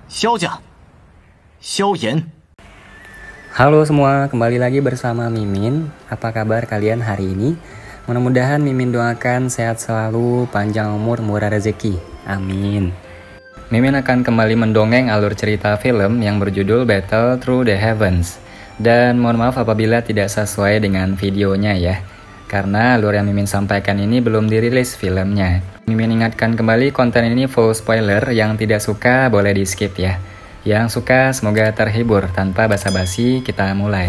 萧家，萧炎。 Halo semua, kembali lagi bersama Mimin. Apa kabar kalian hari ini? Mudah-mudahan Mimin doakan sehat selalu, panjang umur, murah rezeki. Amin. Mimin akan kembali mendongeng alur cerita film yang berjudul Battle Through the Heavens. Dan mohon maaf apabila tidak sesuai dengan videonya ya. Karena alur yang Mimin sampaikan ini belum dirilis filmnya. Mimin ingatkan kembali konten ini full spoiler, yang tidak suka boleh di skip ya. Yang suka semoga terhibur. Tanpa basa-basi kita mulai.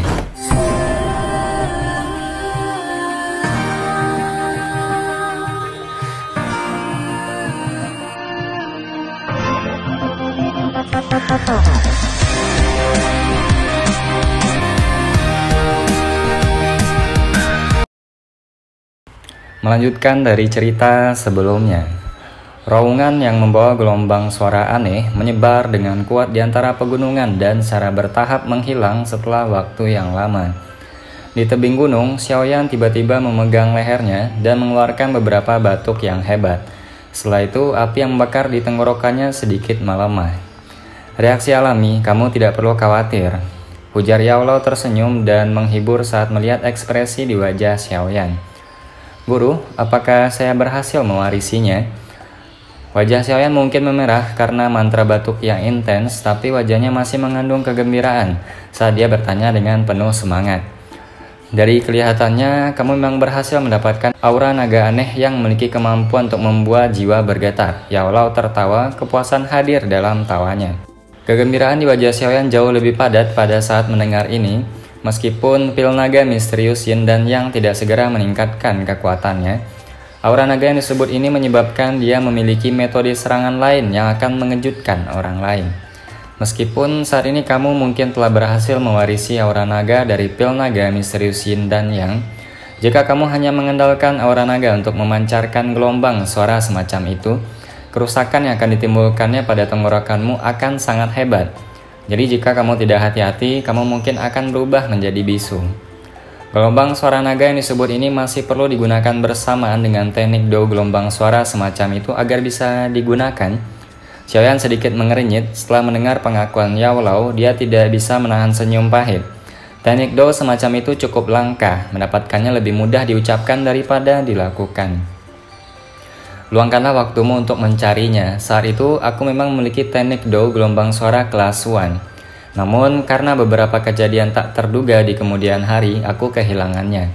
Melanjutkan dari cerita sebelumnya. Raungan yang membawa gelombang suara aneh menyebar dengan kuat di antara pegunungan dan secara bertahap menghilang setelah waktu yang lama. Di tebing gunung, Xiaoyan tiba-tiba memegang lehernya dan mengeluarkan beberapa batuk yang hebat. Setelah itu, api yang membakar di tenggorokannya sedikit melemah. Reaksi alami, kamu tidak perlu khawatir. Ujar Yao Lao tersenyum dan menghibur saat melihat ekspresi di wajah Xiaoyan. Guru, apakah saya berhasil mewarisinya? Wajah Xiaoyan mungkin memerah karena mantra batuk yang intens, tapi wajahnya masih mengandung kegembiraan saat dia bertanya dengan penuh semangat. Dari kelihatannya, kamu memang berhasil mendapatkan aura naga aneh yang memiliki kemampuan untuk membuat jiwa bergetar. Yao Lao tertawa, kepuasan hadir dalam tawanya. Kegembiraan di wajah Xiaoyan jauh lebih padat pada saat mendengar ini. Meskipun pil naga misterius Yin dan Yang tidak segera meningkatkan kekuatannya, aura naga yang disebut ini menyebabkan dia memiliki metode serangan lain yang akan mengejutkan orang lain. Meskipun saat ini kamu mungkin telah berhasil mewarisi aura naga dari pil naga misterius Yin dan Yang, jika kamu hanya mengandalkan aura naga untuk memancarkan gelombang suara semacam itu, kerusakan yang akan ditimbulkannya pada tenggorokanmu akan sangat hebat. Jadi jika kamu tidak hati-hati, kamu mungkin akan berubah menjadi bisu. Gelombang suara naga yang disebut ini masih perlu digunakan bersamaan dengan teknik do gelombang suara semacam itu agar bisa digunakan. Xiaoyan sedikit mengernyit setelah mendengar pengakuan Yao Lao, dia tidak bisa menahan senyum pahit. Teknik do semacam itu cukup langka, mendapatkannya lebih mudah diucapkan daripada dilakukan. Luangkanlah waktumu untuk mencarinya. Saat itu, aku memang memiliki teknik do gelombang suara kelas 1. Namun, karena beberapa kejadian tak terduga di kemudian hari, aku kehilangannya.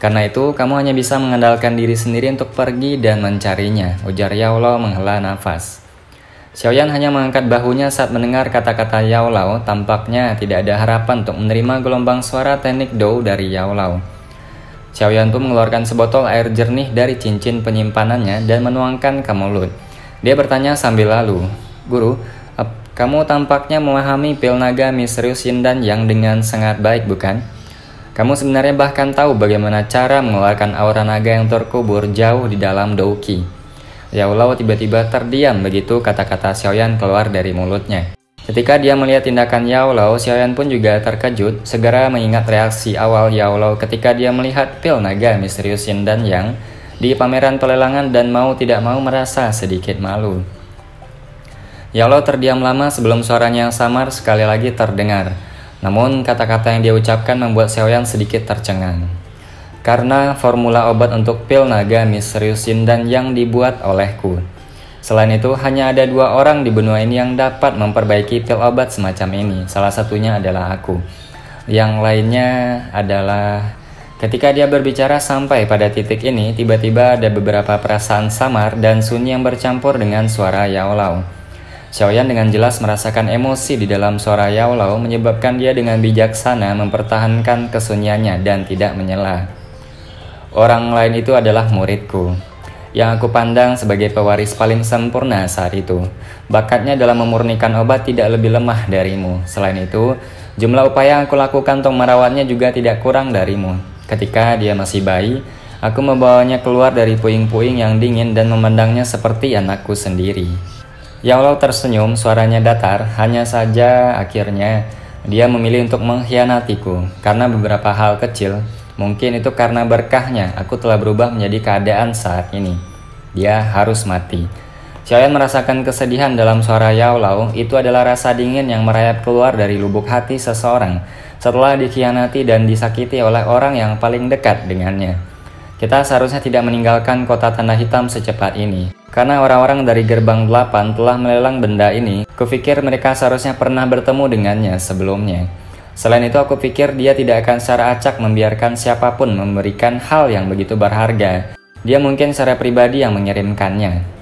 Karena itu, kamu hanya bisa mengandalkan diri sendiri untuk pergi dan mencarinya, ujar Yao Lao menghela nafas. Xiaoyan hanya mengangkat bahunya saat mendengar kata-kata Yao Lao. Tampaknya tidak ada harapan untuk menerima gelombang suara teknik do dari Yao Lao. Xiaoyan pun mengeluarkan sebotol air jernih dari cincin penyimpanannya dan menuangkan ke mulut. Dia bertanya sambil lalu, Guru, kamu tampaknya memahami pil naga misterius Yin dan Yang dengan sangat baik, bukan? Kamu sebenarnya bahkan tahu bagaimana cara mengeluarkan aura naga yang terkubur jauh di dalam Douqi. Yao Lao tiba-tiba terdiam begitu kata-kata Xiaoyan keluar dari mulutnya. Ketika dia melihat tindakan Yao Lao, Xiaoyan pun juga terkejut, segera mengingat reaksi awal Yao Lao ketika dia melihat pil naga misterius Yin dan Yang di pameran pelelangan dan mau tidak mau merasa sedikit malu. Yao Lao terdiam lama sebelum suaranya yang samar sekali lagi terdengar. Namun kata-kata yang dia ucapkan membuat Xiaoyan sedikit tercengang. Karena formula obat untuk pil naga misterius Yin dan Yang dibuat olehku. Selain itu, hanya ada 2 orang di benua ini yang dapat memperbaiki pil obat semacam ini. Salah satunya adalah aku. Yang lainnya adalah... Ketika dia berbicara sampai pada titik ini, tiba-tiba ada beberapa perasaan samar dan sunyi yang bercampur dengan suara Yao Lao. Xiaoyan dengan jelas merasakan emosi di dalam suara Yao Lao, menyebabkan dia dengan bijaksana mempertahankan kesunyiannya dan tidak menyela. Orang lain itu adalah muridku, yang aku pandang sebagai pewaris paling sempurna saat itu. Bakatnya dalam memurnikan obat tidak lebih lemah darimu. Selain itu, jumlah upaya yang aku lakukan untuk merawatnya juga tidak kurang darimu. Ketika dia masih bayi, aku membawanya keluar dari puing-puing yang dingin dan memandangnya seperti anakku sendiri. Yao Lao tersenyum, suaranya datar. Hanya saja akhirnya dia memilih untuk mengkhianatiku karena beberapa hal kecil. Mungkin itu karena berkahnya aku telah berubah menjadi keadaan saat ini. Dia harus mati. Xiaoyan merasakan kesedihan dalam suara Yao Lao. Itu adalah rasa dingin yang merayap keluar dari lubuk hati seseorang setelah dikhianati dan disakiti oleh orang yang paling dekat dengannya. Kita seharusnya tidak meninggalkan kota tanda hitam secepat ini. Karena orang-orang dari gerbang 8 telah melelang benda ini, kupikir mereka seharusnya pernah bertemu dengannya sebelumnya. Selain itu, aku pikir dia tidak akan secara acak membiarkan siapapun memberikan hal yang begitu berharga. Dia mungkin secara pribadi yang mengirimkannya.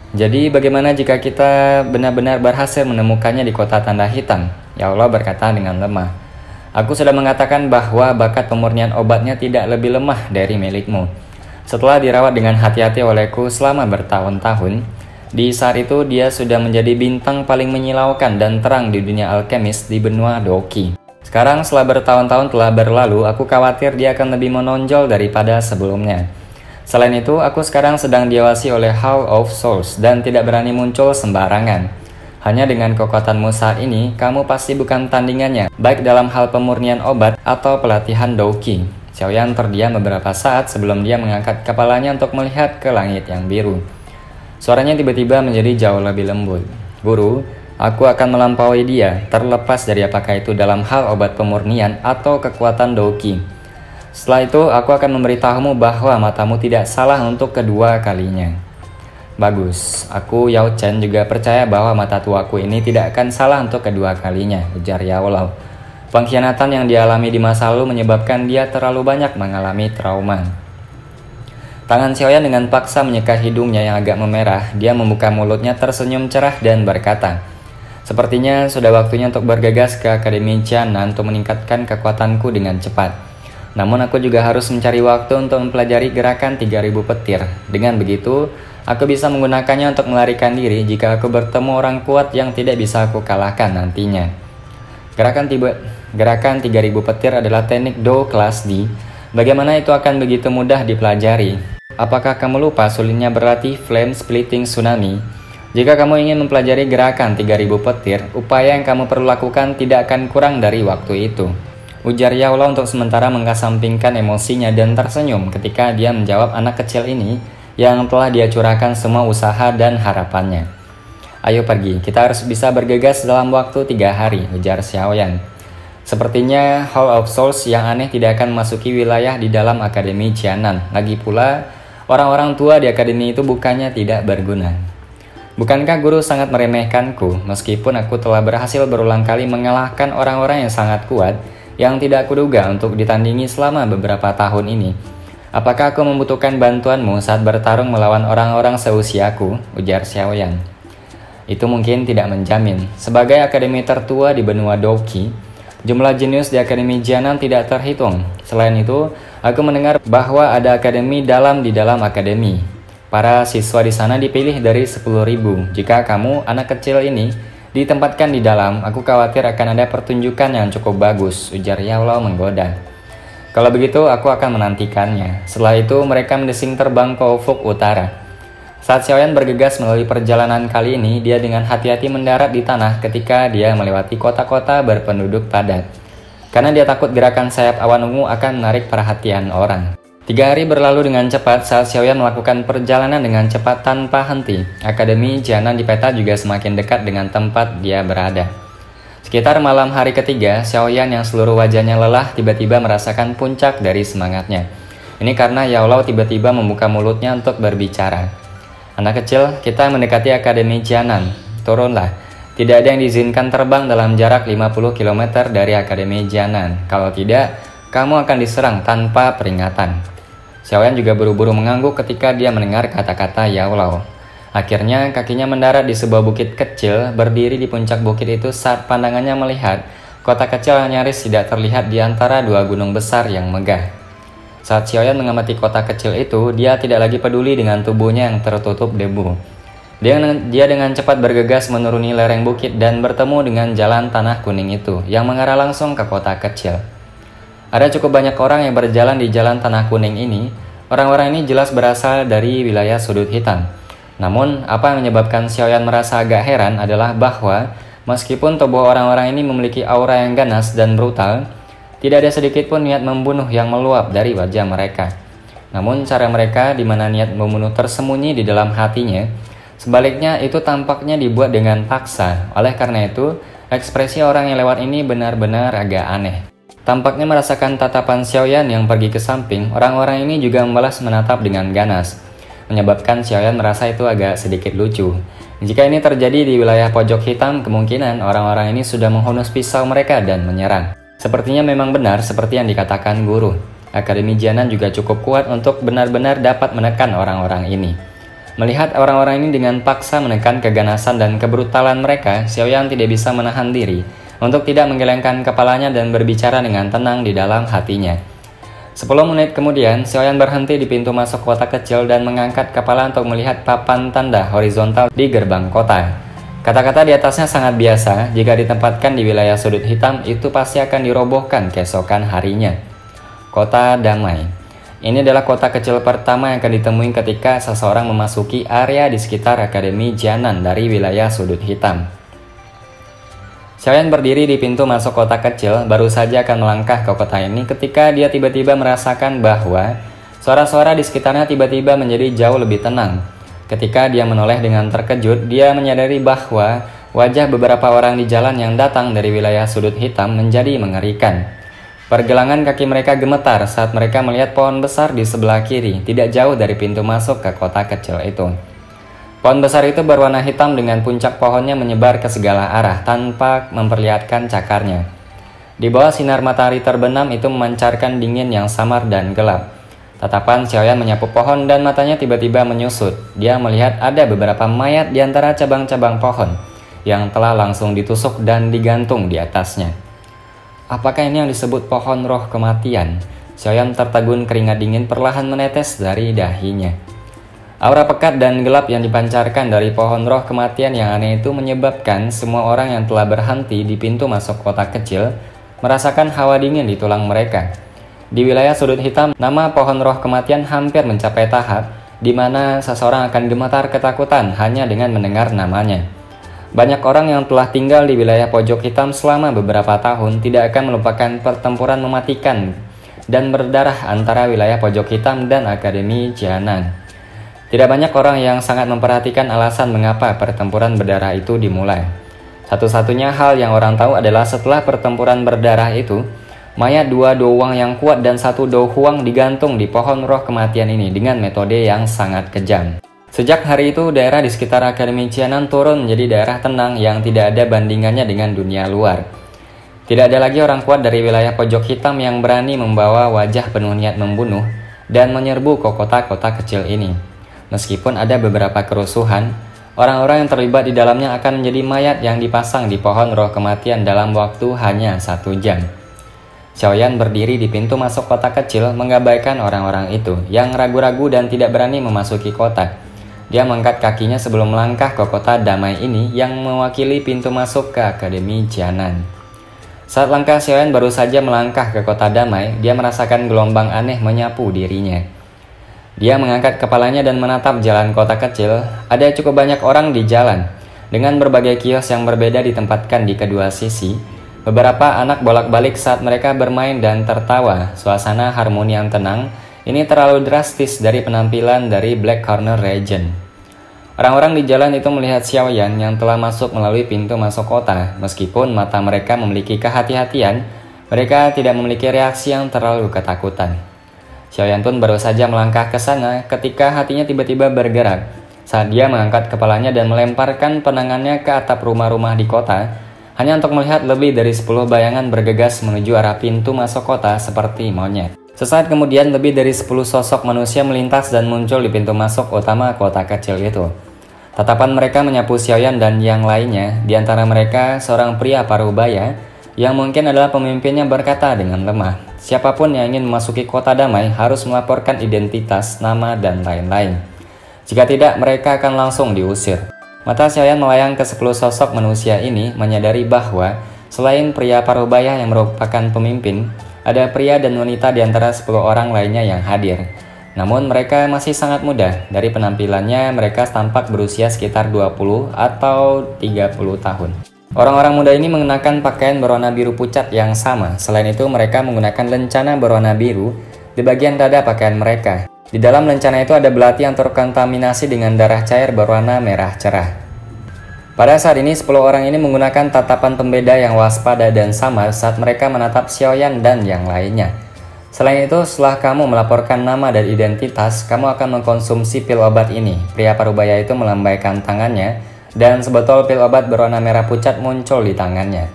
Jadi bagaimana jika kita benar-benar berhasil menemukannya di kota tanda hitam? Ya Allah berkata dengan lemah. Aku sudah mengatakan bahwa bakat pemurnian obatnya tidak lebih lemah dari milikmu. Setelah dirawat dengan hati-hati olehku selama bertahun-tahun, di saat itu dia sudah menjadi bintang paling menyilaukan dan terang di dunia alkemis di benua Doki. Sekarang setelah bertahun-tahun telah berlalu, aku khawatir dia akan lebih menonjol daripada sebelumnya. Selain itu, aku sekarang sedang diawasi oleh Hall of Souls dan tidak berani muncul sembarangan. Hanya dengan kekuatanmu saat ini, kamu pasti bukan tandingannya, baik dalam hal pemurnian obat atau pelatihan Doki. Xiaoyan terdiam beberapa saat sebelum dia mengangkat kepalanya untuk melihat ke langit yang biru. Suaranya tiba-tiba menjadi jauh lebih lembut. Guru, aku akan melampaui dia, terlepas dari apakah itu dalam hal obat pemurnian atau kekuatan Doki. Setelah itu, aku akan memberitahumu bahwa matamu tidak salah untuk kedua kalinya. Bagus, aku Yao Chen juga percaya bahwa mata tuaku ini tidak akan salah untuk kedua kalinya, ujar Yao Lao. Pengkhianatan yang dialami di masa lalu menyebabkan dia terlalu banyak mengalami trauma. Tangan Xiaoyan dengan paksa menyeka hidungnya yang agak memerah. Dia membuka mulutnya tersenyum cerah dan berkata, sepertinya sudah waktunya untuk bergegas ke Akademi Jianan untuk meningkatkan kekuatanku dengan cepat. Namun aku juga harus mencari waktu untuk mempelajari gerakan 3000 petir. Dengan begitu, aku bisa menggunakannya untuk melarikan diri jika aku bertemu orang kuat yang tidak bisa aku kalahkan nantinya. Gerakan 3000 petir adalah teknik Do kelas D. Bagaimana itu akan begitu mudah dipelajari? Apakah kamu lupa sulitnya berlatih Flame Splitting Tsunami? Jika kamu ingin mempelajari gerakan 3000 petir, upaya yang kamu perlu lakukan tidak akan kurang dari waktu itu. Ujar Yao Lao untuk sementara mengesampingkan emosinya dan tersenyum ketika dia menjawab anak kecil ini yang telah dia curahkan semua usaha dan harapannya. Ayo pergi, kita harus bisa bergegas dalam waktu 3 hari, ujar Xiaoyan. Sepertinya Hall of Souls yang aneh tidak akan memasuki wilayah di dalam Akademi Jianan. Lagi pula, orang-orang tua di akademi itu bukannya tidak berguna. Bukankah guru sangat meremehkanku meskipun aku telah berhasil berulang kali mengalahkan orang-orang yang sangat kuat yang tidak kuduga untuk ditandingi selama beberapa tahun ini? Apakah aku membutuhkan bantuanmu saat bertarung melawan orang-orang seusiaku? Ujar Xiaoyan. Itu mungkin tidak menjamin. Sebagai akademi tertua di benua Doki, jumlah jenius di Akademi Jianan tidak terhitung. Selain itu, aku mendengar bahwa ada akademi di dalam akademi. Para siswa di sana dipilih dari 10.000. Jika kamu, anak kecil ini, ditempatkan di dalam, aku khawatir akan ada pertunjukan yang cukup bagus, ujar Yao Lao menggoda. Kalau begitu, aku akan menantikannya. Setelah itu, mereka mendesing terbang ke ufuk utara. Saat Xiaoyan bergegas melalui perjalanan kali ini, dia dengan hati-hati mendarat di tanah ketika dia melewati kota-kota berpenduduk padat. Karena dia takut gerakan sayap awan ungu akan menarik perhatian orang. 3 hari berlalu dengan cepat saat Xiaoyan melakukan perjalanan dengan cepat tanpa henti. Akademi Jianan di peta juga semakin dekat dengan tempat dia berada. Sekitar malam hari ketiga, Xiaoyan yang seluruh wajahnya lelah tiba-tiba merasakan puncak dari semangatnya. Ini karena Yao Lao tiba-tiba membuka mulutnya untuk berbicara. Anak kecil, kita mendekati Akademi Jianan. Turunlah. Tidak ada yang diizinkan terbang dalam jarak 50 km dari Akademi Jianan. Kalau tidak, kamu akan diserang tanpa peringatan. Xiaoyan juga buru-buru mengangguk ketika dia mendengar kata-kata Yao Lao. Akhirnya kakinya mendarat di sebuah bukit kecil, berdiri di puncak bukit itu saat pandangannya melihat kota kecil yang nyaris tidak terlihat di antara 2 gunung besar yang megah. Saat Xiaoyan mengamati kota kecil itu, dia tidak lagi peduli dengan tubuhnya yang tertutup debu. Dia dengan cepat bergegas menuruni lereng bukit dan bertemu dengan jalan tanah kuning itu yang mengarah langsung ke kota kecil. Ada cukup banyak orang yang berjalan di jalan tanah kuning ini. Orang-orang ini jelas berasal dari wilayah sudut hitam. Namun, apa yang menyebabkan Xiaoyan merasa agak heran adalah bahwa meskipun tubuh orang-orang ini memiliki aura yang ganas dan brutal, tidak ada sedikit pun niat membunuh yang meluap dari wajah mereka. Namun, cara mereka di mana niat membunuh tersembunyi di dalam hatinya, Sebaliknya, itu tampaknya dibuat dengan paksa. Oleh karena itu, ekspresi orang yang lewat ini benar-benar agak aneh. Tampaknya merasakan tatapan Xiaoyan yang pergi ke samping, orang-orang ini juga membalas menatap dengan ganas, menyebabkan Xiaoyan merasa itu agak sedikit lucu. Jika ini terjadi di wilayah pojok hitam, kemungkinan orang-orang ini sudah menghunus pisau mereka dan menyerang. Sepertinya memang benar seperti yang dikatakan guru. Akademi Jianan juga cukup kuat untuk benar-benar dapat menekan orang-orang ini. Melihat orang-orang ini dengan paksa menekan keganasan dan kebrutalan mereka, Xiaoyan tidak bisa menahan diri untuk tidak menggelengkan kepalanya dan berbicara dengan tenang di dalam hatinya. 10 menit kemudian, Xiaoyan berhenti di pintu masuk kota kecil dan mengangkat kepala untuk melihat papan tanda horizontal di gerbang kota. Kata-kata di atasnya sangat biasa, jika ditempatkan di wilayah sudut hitam, itu pasti akan dirobohkan keesokan harinya. Kota damai. Ini adalah kota kecil pertama yang akan ditemui ketika seseorang memasuki area di sekitar Akademi Jianan dari wilayah sudut hitam. Xiaoyan berdiri di pintu masuk kota kecil, baru saja akan melangkah ke kota ini ketika dia tiba-tiba merasakan bahwa suara-suara di sekitarnya tiba-tiba menjadi jauh lebih tenang. Ketika dia menoleh dengan terkejut, dia menyadari bahwa wajah beberapa orang di jalan yang datang dari wilayah sudut hitam menjadi mengerikan. Pergelangan kaki mereka gemetar saat mereka melihat pohon besar di sebelah kiri, tidak jauh dari pintu masuk ke kota kecil itu. Pohon besar itu berwarna hitam dengan puncak pohonnya menyebar ke segala arah tanpa memperlihatkan cakarnya. Di bawah sinar matahari terbenam itu memancarkan dingin yang samar dan gelap. Tatapan Xiaoyan menyapu pohon dan matanya tiba-tiba menyusut. Dia melihat ada beberapa mayat di antara cabang-cabang pohon yang telah langsung ditusuk dan digantung di atasnya. Apakah ini yang disebut pohon roh kematian? Xiaoyan tertegun, keringat dingin perlahan menetes dari dahinya. Aura pekat dan gelap yang dipancarkan dari pohon roh kematian yang aneh itu menyebabkan semua orang yang telah berhenti di pintu masuk kota kecil merasakan hawa dingin di tulang mereka. Di wilayah sudut hitam, nama pohon roh kematian hampir mencapai tahap di mana seseorang akan gemetar ketakutan hanya dengan mendengar namanya. Banyak orang yang telah tinggal di wilayah pojok hitam selama beberapa tahun tidak akan melupakan pertempuran mematikan dan berdarah antara wilayah pojok hitam dan Akademi Jianan. Tidak banyak orang yang sangat memperhatikan alasan mengapa pertempuran berdarah itu dimulai. Satu-satunya hal yang orang tahu adalah setelah pertempuran berdarah itu, mayat 2 Douwang yang kuat dan 1 Douhuang digantung di pohon roh kematian ini dengan metode yang sangat kejam. Sejak hari itu, daerah di sekitar Akademi Jianan turun menjadi daerah tenang yang tidak ada bandingannya dengan dunia luar. Tidak ada lagi orang kuat dari wilayah pojok hitam yang berani membawa wajah penuh niat membunuh dan menyerbu ke kota-kota kecil ini. Meskipun ada beberapa kerusuhan, orang-orang yang terlibat di dalamnya akan menjadi mayat yang dipasang di pohon roh kematian dalam waktu hanya 1 jam. Xiaoyan berdiri di pintu masuk kota kecil mengabaikan orang-orang itu yang ragu-ragu dan tidak berani memasuki kota. Dia mengangkat kakinya sebelum melangkah ke kota damai ini yang mewakili pintu masuk ke Akademi Jianan. Saat langkah Xiaoyan baru saja melangkah ke kota damai, dia merasakan gelombang aneh menyapu dirinya. Dia mengangkat kepalanya dan menatap jalan kota kecil. Ada cukup banyak orang di jalan, dengan berbagai kios yang berbeda ditempatkan di kedua sisi. Beberapa anak bolak-balik saat mereka bermain dan tertawa. Suasana harmoni yang tenang ini terlalu drastis dari penampilan dari Black Corner Region. Orang-orang di jalan itu melihat Xiaoyan yang telah masuk melalui pintu masuk kota. Meskipun mata mereka memiliki kehati-hatian, mereka tidak memiliki reaksi yang terlalu ketakutan. Xiaoyan pun baru saja melangkah ke sana ketika hatinya tiba-tiba bergerak saat dia mengangkat kepalanya dan melemparkan pandangannya ke atap rumah-rumah di kota hanya untuk melihat lebih dari 10 bayangan bergegas menuju arah pintu masuk kota seperti monyet. Sesaat kemudian lebih dari 10 sosok manusia melintas dan muncul di pintu masuk utama kota kecil itu. Tatapan mereka menyapu Xiaoyan dan yang lainnya. Di antara mereka seorang pria parubaya yang mungkin adalah pemimpinnya berkata dengan lemah, siapapun yang ingin memasuki kota damai harus melaporkan identitas, nama, dan lain-lain. Jika tidak, mereka akan langsung diusir. Mata Xiaoyan melayang ke 10 sosok manusia ini, menyadari bahwa selain pria parubaya yang merupakan pemimpin, ada pria dan wanita di antara 10 orang lainnya yang hadir. Namun mereka masih sangat muda. Dari penampilannya, mereka tampak berusia sekitar 20 atau 30 tahun. Orang-orang muda ini mengenakan pakaian berwarna biru pucat yang sama. Selain itu, mereka menggunakan lencana berwarna biru di bagian dada pakaian mereka. Di dalam lencana itu ada belati yang terkontaminasi dengan darah cair berwarna merah cerah. Pada saat ini 10 orang ini menggunakan tatapan pembeda yang waspada dan samar saat mereka menatap Xiaoyan dan yang lainnya. Selain itu, setelah kamu melaporkan nama dan identitas, kamu akan mengkonsumsi pil obat ini. Pria parubaya itu melambaikan tangannya dan sebotol pil obat berwarna merah pucat muncul di tangannya.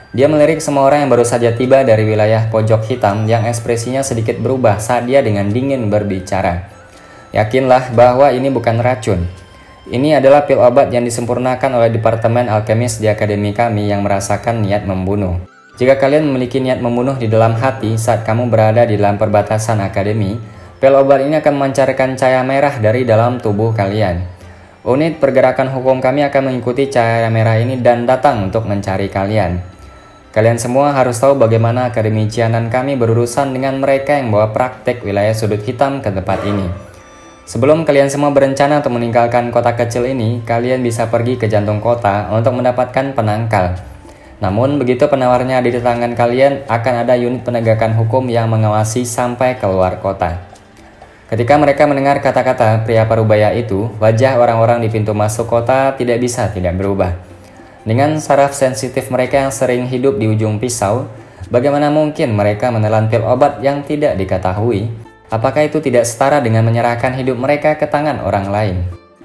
Dia melirik semua orang yang baru saja tiba dari wilayah pojok hitam yang ekspresinya sedikit berubah saat dia dengan dingin berbicara. Yakinlah bahwa ini bukan racun. Ini adalah pil obat yang disempurnakan oleh Departemen Alkemis di akademi kami yang merasakan niat membunuh. Jika kalian memiliki niat membunuh di dalam hati saat kamu berada di dalam perbatasan akademi, pil obat ini akan memancarkan cahaya merah dari dalam tubuh kalian. Unit pergerakan hukum kami akan mengikuti cahaya merah ini dan datang untuk mencari kalian. Kalian semua harus tahu bagaimana akademi Jianan kami berurusan dengan mereka yang bawa praktek wilayah sudut hitam ke tempat ini. Sebelum kalian semua berencana untuk meninggalkan kota kecil ini, kalian bisa pergi ke jantung kota untuk mendapatkan penangkal. Namun, begitu penawarnya ada di tangan kalian, akan ada unit penegakan hukum yang mengawasi sampai keluar kota. Ketika mereka mendengar kata-kata pria parubaya itu, wajah orang-orang di pintu masuk kota tidak bisa tidak berubah. Dengan saraf sensitif mereka yang sering hidup di ujung pisau, bagaimana mungkin mereka menelan pil obat yang tidak diketahui? Apakah itu tidak setara dengan menyerahkan hidup mereka ke tangan orang lain?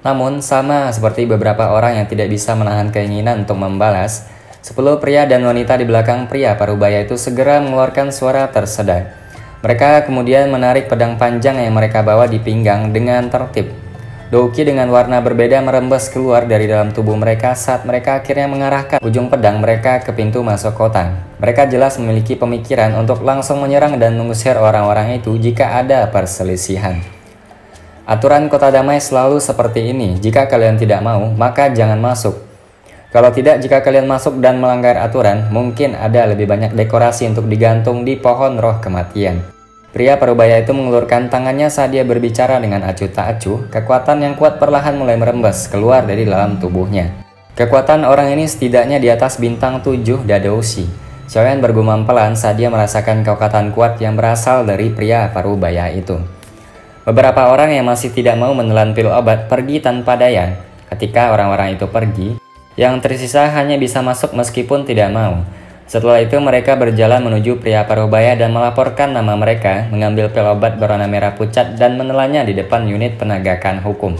Namun, sama seperti beberapa orang yang tidak bisa menahan keinginan untuk membalas, 10 pria dan wanita di belakang pria parubaya itu segera mengeluarkan suara tersedak. Mereka kemudian menarik pedang panjang yang mereka bawa di pinggang dengan tertib. Douki dengan warna berbeda merembes keluar dari dalam tubuh mereka saat mereka akhirnya mengarahkan ujung pedang mereka ke pintu masuk kota. Mereka jelas memiliki pemikiran untuk langsung menyerang dan mengusir orang-orang itu jika ada perselisihan. Aturan kota damai selalu seperti ini. Jika kalian tidak mau, maka jangan masuk. Kalau tidak, jika kalian masuk dan melanggar aturan, mungkin ada lebih banyak dekorasi untuk digantung di pohon roh kematian. Pria parubaya itu mengulurkan tangannya saat dia berbicara dengan acuh tak acuh. Kekuatan yang kuat perlahan mulai merembes keluar dari dalam tubuhnya. Kekuatan orang ini setidaknya di atas bintang 7 Dadoushi. Xiaoyan bergumam pelan saat dia merasakan kekuatan kuat yang berasal dari pria parubaya itu. Beberapa orang yang masih tidak mau menelan pil obat pergi tanpa daya. Ketika orang-orang itu pergi, yang tersisa hanya bisa masuk meskipun tidak mau. Setelah itu mereka berjalan menuju pria parubaya dan melaporkan nama mereka, mengambil pil obat berwarna merah pucat dan menelannya di depan unit penegakan hukum.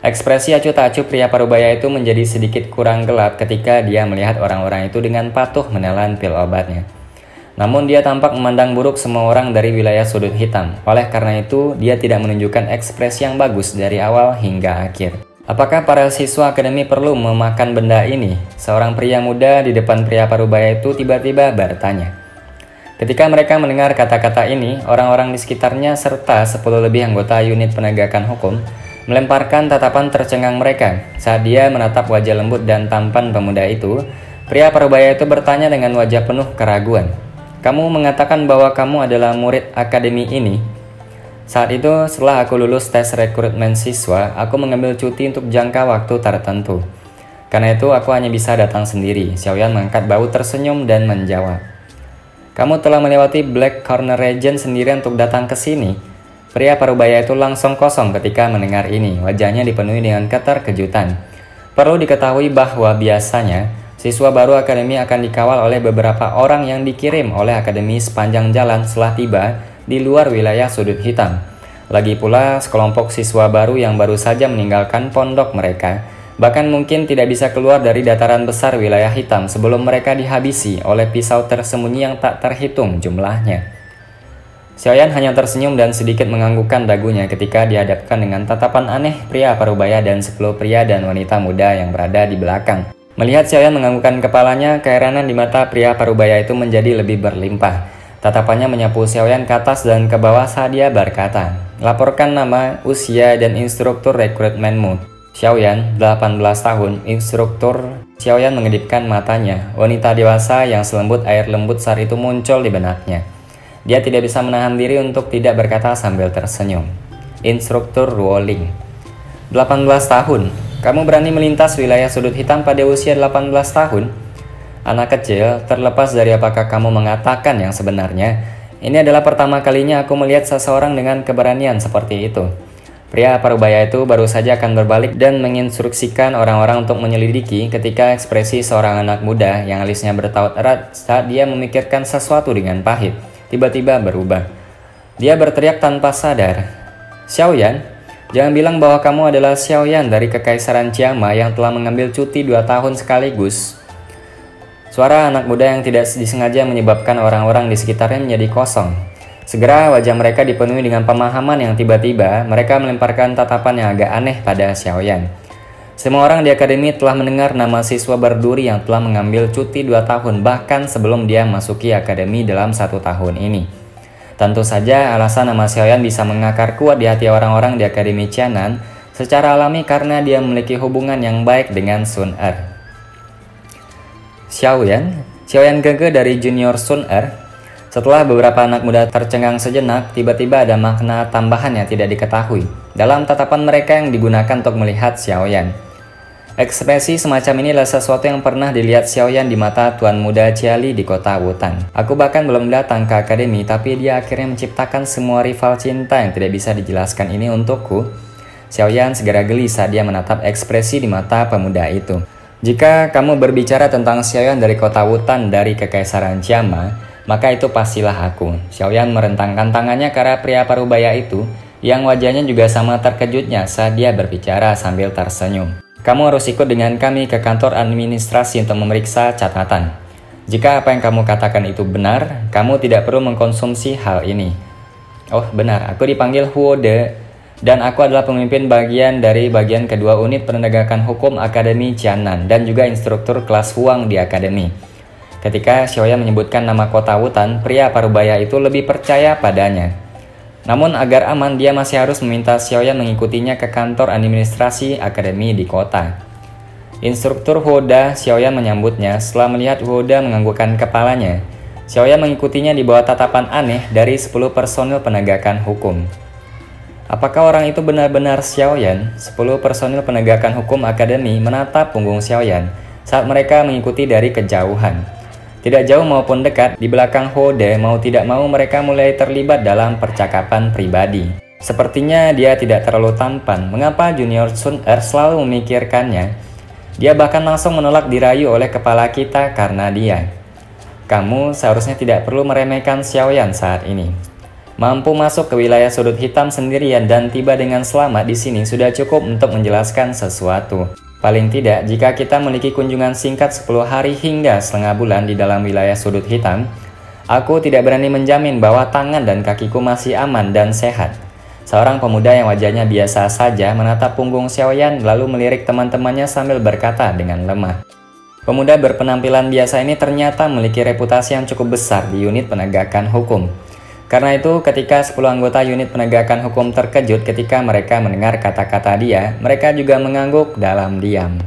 Ekspresi acuh tak acuh pria parubaya itu menjadi sedikit kurang gelap ketika dia melihat orang-orang itu dengan patuh menelan pil obatnya. Namun dia tampak memandang buruk semua orang dari wilayah sudut hitam. Oleh karena itu, dia tidak menunjukkan ekspresi yang bagus dari awal hingga akhir. Apakah para siswa akademi perlu memakan benda ini? Seorang pria muda di depan pria parubaya itu tiba-tiba bertanya. Ketika mereka mendengar kata-kata ini, orang-orang di sekitarnya serta 10 lebih anggota unit penegakan hukum melemparkan tatapan tercengang mereka. Saat dia menatap wajah lembut dan tampan pemuda itu, pria parubaya itu bertanya dengan wajah penuh keraguan. Kamu mengatakan bahwa kamu adalah murid akademi ini? Saat itu, setelah aku lulus tes rekrutmen siswa, aku mengambil cuti untuk jangka waktu tertentu. Karena itu, aku hanya bisa datang sendiri. Xiaoyan mengangkat bahu tersenyum dan menjawab. Kamu telah melewati Black Corner Region sendirian untuk datang ke sini. Pria parubaya itu langsung kosong ketika mendengar ini. Wajahnya dipenuhi dengan keterkejutan. Perlu diketahui bahwa biasanya, siswa baru akademi akan dikawal oleh beberapa orang yang dikirim oleh akademi sepanjang jalan setelah tiba di luar wilayah sudut hitam. Lagi pula, sekelompok siswa baru yang baru saja meninggalkan pondok mereka, bahkan mungkin tidak bisa keluar dari dataran besar wilayah hitam sebelum mereka dihabisi oleh pisau tersembunyi yang tak terhitung jumlahnya. Xiaoyan hanya tersenyum dan sedikit menganggukkan dagunya ketika dihadapkan dengan tatapan aneh pria parubaya dan 10 pria dan wanita muda yang berada di belakang. Melihat Xiaoyan menganggukkan kepalanya, keheranan di mata pria parubaya itu menjadi lebih berlimpah. Tatapannya menyapu Xiaoyan ke atas dan ke bawah saat dia berkata, laporkan nama, usia, dan instruktur rekrutmenmu. Xiaoyan, 18 tahun, instruktur. Xiaoyan mengedipkan matanya. Wanita dewasa yang selembut air lembut saat itu muncul di benaknya. Dia tidak bisa menahan diri untuk tidak berkata sambil tersenyum. Instruktur Ruoling. 18 tahun, kamu berani melintas wilayah sudut hitam pada usia 18 tahun? Anak kecil, terlepas dari apakah kamu mengatakan yang sebenarnya, Ini adalah pertama kalinya aku melihat seseorang dengan keberanian seperti itu. Pria parubaya itu baru saja akan berbalik dan menginstruksikan orang-orang untuk menyelidiki ketika ekspresi seorang anak muda yang alisnya bertaut erat saat dia memikirkan sesuatu dengan pahit, tiba-tiba berubah. Dia berteriak tanpa sadar, "Xiaoyan, jangan bilang bahwa kamu adalah Xiaoyan dari Kekaisaran Jiama yang telah mengambil cuti 2 tahun sekaligus." Suara anak muda yang tidak disengaja menyebabkan orang-orang di sekitarnya menjadi kosong. Segera wajah mereka dipenuhi dengan pemahaman yang tiba-tiba mereka melemparkan tatapan yang agak aneh pada Xiaoyan. Semua orang di akademi telah mendengar nama siswa berduri yang telah mengambil cuti 2 tahun bahkan sebelum dia masuki akademi dalam 1 tahun ini. Tentu saja alasan nama Xiaoyan bisa mengakar kuat di hati orang-orang di akademi Qianan secara alami karena dia memiliki hubungan yang baik dengan Sun Er. Xiaoyan Gege dari junior Sun Er. Setelah beberapa anak muda tercengang sejenak, tiba-tiba ada makna tambahan yang tidak diketahui dalam tatapan mereka yang digunakan untuk melihat Xiaoyan. Ekspresi semacam inilah sesuatu yang pernah dilihat Xiaoyan di mata tuan muda Ciali di kota Wutan. Aku bahkan belum datang ke akademi, tapi dia akhirnya menciptakan semua rival cinta yang tidak bisa dijelaskan ini untukku. Xiaoyan segera geli saat dia menatap ekspresi di mata pemuda itu. Jika kamu berbicara tentang Xiaoyan dari kota Wutan dari Kekaisaran Jiama, maka itu pastilah aku. Xiaoyan merentangkan tangannya ke arah pria parubaya itu, yang wajahnya juga sama terkejutnya saat dia berbicara sambil tersenyum. Kamu harus ikut dengan kami ke kantor administrasi untuk memeriksa catatan. Jika apa yang kamu katakan itu benar, kamu tidak perlu mengkonsumsi hal ini. Oh benar, aku dipanggil Huo De, dan aku adalah pemimpin bagian dari bagian kedua unit penegakan hukum Akademi Qianan dan juga instruktur kelas Huang di Akademi. Ketika Xiaoyan menyebutkan nama kota Wutan, pria parubaya itu lebih percaya padanya. Namun agar aman, dia masih harus meminta Xiaoyan mengikutinya ke kantor administrasi Akademi di kota. Instruktur Huoda Xiaoyan menyambutnya setelah melihat Huoda menganggukkan kepalanya. Xiaoyan mengikutinya di bawah tatapan aneh dari 10 personil penegakan hukum. Apakah orang itu benar-benar Xiaoyan? 10 personil penegakan hukum akademi menatap punggung Xiaoyan saat mereka mengikuti dari kejauhan. Tidak jauh maupun dekat, di belakang Hode mau tidak mau mereka mulai terlibat dalam percakapan pribadi. Sepertinya dia tidak terlalu tampan. Mengapa junior Sun Er selalu memikirkannya? Dia bahkan langsung menolak dirayu oleh kepala kita karena dia. Kamu seharusnya tidak perlu meremehkan Xiaoyan saat ini. Mampu masuk ke wilayah sudut hitam sendirian dan tiba dengan selamat di sini sudah cukup untuk menjelaskan sesuatu. Paling tidak, jika kita memiliki kunjungan singkat 10 hari hingga setengah bulan di dalam wilayah sudut hitam, aku tidak berani menjamin bahwa tangan dan kakiku masih aman dan sehat. Seorang pemuda yang wajahnya biasa saja menatap punggung Xiaoyan lalu melirik teman-temannya sambil berkata dengan lemah. Pemuda berpenampilan biasa ini ternyata memiliki reputasi yang cukup besar di unit penegakan hukum. Karena itu, ketika 10 anggota unit penegakan hukum terkejut ketika mereka mendengar kata-kata dia, mereka juga mengangguk dalam diam.